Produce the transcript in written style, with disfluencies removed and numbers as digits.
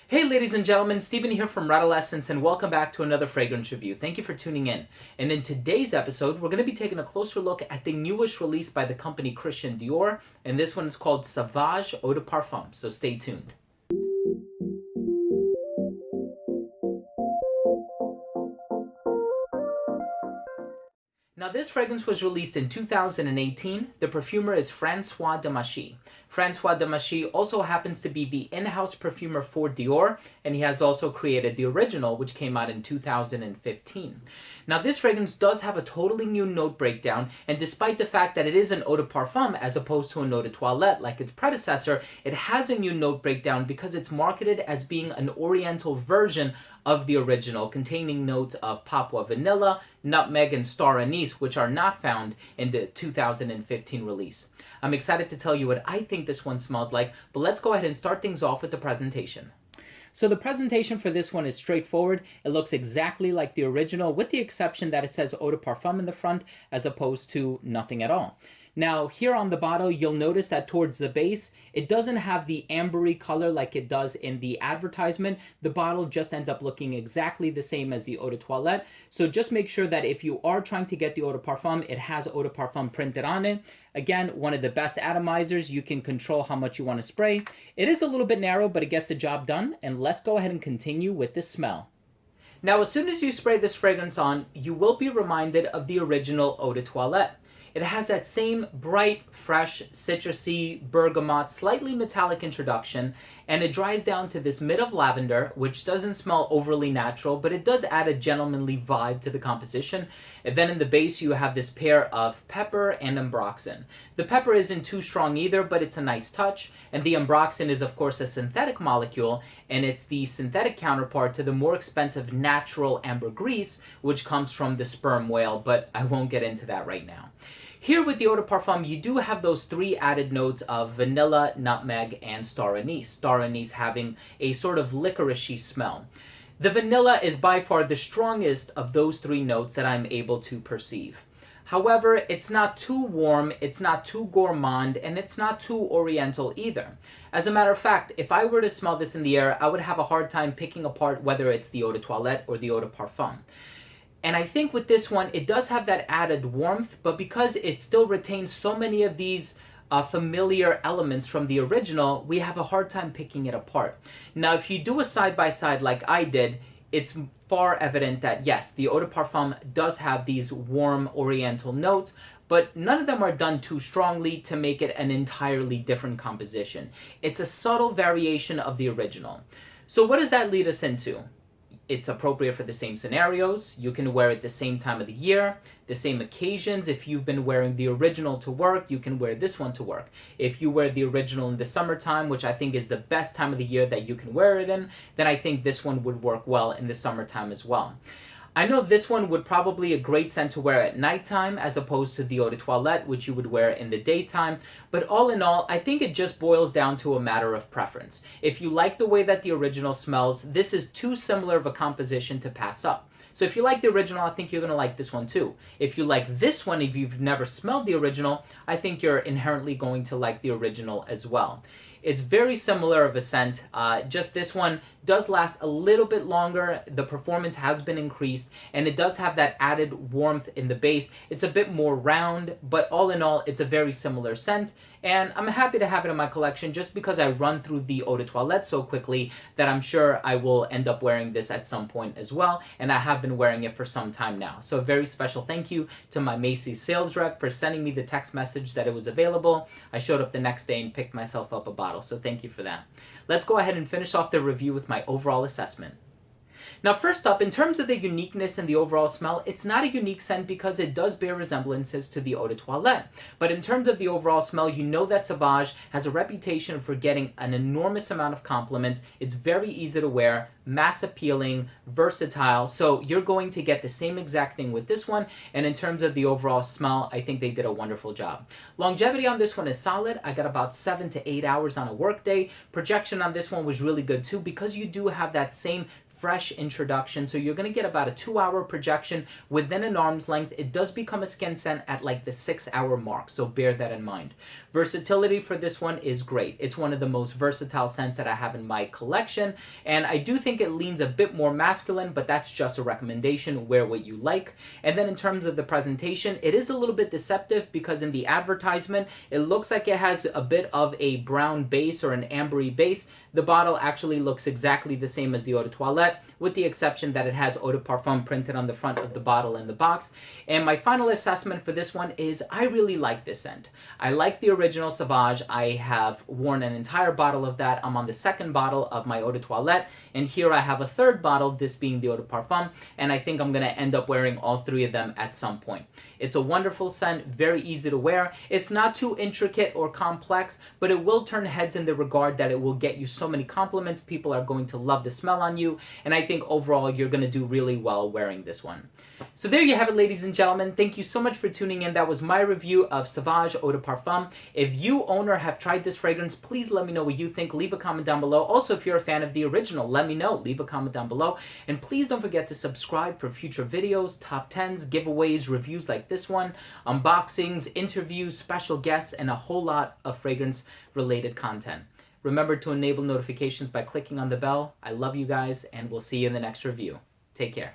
Hey ladies and gentlemen, Steven here from Radolescence and welcome back to another fragrance review. Thank you for tuning in. And in today's episode, we're going to be taking a closer look at the newest release by the company Christian Dior, and this one is called Sauvage Eau de Parfum, so stay tuned. Now this fragrance was released in 2018. The perfumer is François Demachy. François Demachy also happens to be the in-house perfumer for Dior, and he has also created the original, which came out in 2015. Now this fragrance does have a totally new note breakdown, and despite the fact that it is an eau de parfum as opposed to an eau de toilette like its predecessor, it has a new note breakdown because it's marketed as being an oriental version of the original, containing notes of Papua vanilla, nutmeg, and star anise, which are not found in the 2015 release. I'm excited to tell you what I think this one smells like, but let's go ahead and start things off with the presentation. So the presentation for this one is straightforward. It looks exactly like the original, with the exception that it says Eau de Parfum in the front as opposed to nothing at all. Now, here on the bottle, you'll notice that towards the base, it doesn't have the ambery color like it does in the advertisement. The bottle just ends up looking exactly the same as the Eau de Toilette. So just make sure that if you are trying to get the Eau de Parfum, it has Eau de Parfum printed on it. Again, one of the best atomizers. You can control how much you want to spray. It is a little bit narrow, but it gets the job done. And let's go ahead and continue with the smell. Now, as soon as you spray this fragrance on, you will be reminded of the original Eau de Toilette. It has that same bright, fresh, citrusy, bergamot, slightly metallic introduction, and it dries down to this mid of lavender, which doesn't smell overly natural, but it does add a gentlemanly vibe to the composition. And then in the base, you have this pair of pepper and ambroxan. The pepper isn't too strong either, but it's a nice touch, and the ambroxan is, of course, a synthetic molecule, and it's the synthetic counterpart to the more expensive natural ambergris, which comes from the sperm whale, but I won't get into that right now. Here with the Eau de Parfum, you do have those three added notes of vanilla, nutmeg, and star anise. Star anise having a sort of licoricey smell. The vanilla is by far the strongest of those three notes that I'm able to perceive. However, it's not too warm, it's not too gourmand, and it's not too oriental either. As a matter of fact, if I were to smell this in the air, I would have a hard time picking apart whether it's the Eau de Toilette or the Eau de Parfum. And I think with this one, it does have that added warmth, but because it still retains so many of these familiar elements from the original, we have a hard time picking it apart. Now, if you do a side-by-side like I did, it's far evident that yes, the Eau de Parfum does have these warm oriental notes, but none of them are done too strongly to make it an entirely different composition. It's a subtle variation of the original. So what does that lead us into? It's appropriate for the same scenarios. You can wear it the same time of the year, the same occasions. If you've been wearing the original to work, you can wear this one to work. If you wear the original in the summertime, which I think is the best time of the year that you can wear it in, then I think this one would work well in the summertime as well. I know this one would probably a great scent to wear at nighttime as opposed to the Eau de Toilette, which you would wear in the daytime. But all in all, I think it just boils down to a matter of preference. If you like the way that the original smells, this is too similar of a composition to pass up. So if you like the original, I think you're going to like this one too. If you like this one, if you've never smelled the original, I think you're inherently going to like the original as well. It's very similar of a scent, just this one does last a little bit longer, the performance has been increased, and it does have that added warmth in the base. It's a bit more round, but all in all, it's a very similar scent, and I'm happy to have it in my collection just because I run through the Eau de Toilette so quickly that I'm sure I will end up wearing this at some point as well, and I have been wearing it for some time now. So a very special thank you to my Macy's sales rep for sending me the text message that it was available. I showed up the next day and picked myself up a bottle, so thank you for that. Let's go ahead and finish off the review with my overall assessment. Now, first up, in terms of the uniqueness and the overall smell, it's not a unique scent because it does bear resemblances to the Eau de Toilette. But in terms of the overall smell, you know that Sauvage has a reputation for getting an enormous amount of compliments. It's very easy to wear, mass appealing, versatile. So you're going to get the same exact thing with this one. And in terms of the overall smell, I think they did a wonderful job. Longevity on this one is solid. I got about 7 to 8 hours on a work day. Projection on this one was really good too because you do have that same fresh introduction. So you're going to get about a 2-hour projection within an arm's length. It does become a skin scent at like the 6-hour mark, so bear that in mind. Versatility for this one is great. It's one of the most versatile scents that I have in my collection, and I do think it leans a bit more masculine, but that's just a recommendation. Wear what you like. And then in terms of the presentation, it is a little bit deceptive because in the advertisement, it looks like it has a bit of a brown base or an ambery base. The bottle actually looks exactly the same as the Eau de Toilette, with the exception that it has Eau de Parfum printed on the front of the bottle and the box. And my final assessment for this one is I really like this scent. I like the original Sauvage. I have worn an entire bottle of that. I'm on the second bottle of my Eau de Toilette, and here I have a third bottle, this being the Eau de Parfum, and I think I'm going to end up wearing all three of them at some point. It's a wonderful scent, very easy to wear. It's not too intricate or complex, but it will turn heads in the regard that it will get you so many compliments. People are going to love the smell on you, and I think overall you're going to do really well wearing this one. So there you have it, ladies and gentlemen. Thank you so much for tuning in. That was my review of Sauvage Eau de Parfum. If you own or have tried this fragrance, please let me know what you think. Leave a comment down below. Also, if you're a fan of the original, let me know. Leave a comment down below. And please don't forget to subscribe for future videos, top 10s, giveaways, reviews like this one, unboxings, interviews, special guests, and a whole lot of fragrance-related content. Remember to enable notifications by clicking on the bell. I love you guys, and we'll see you in the next review. Take care.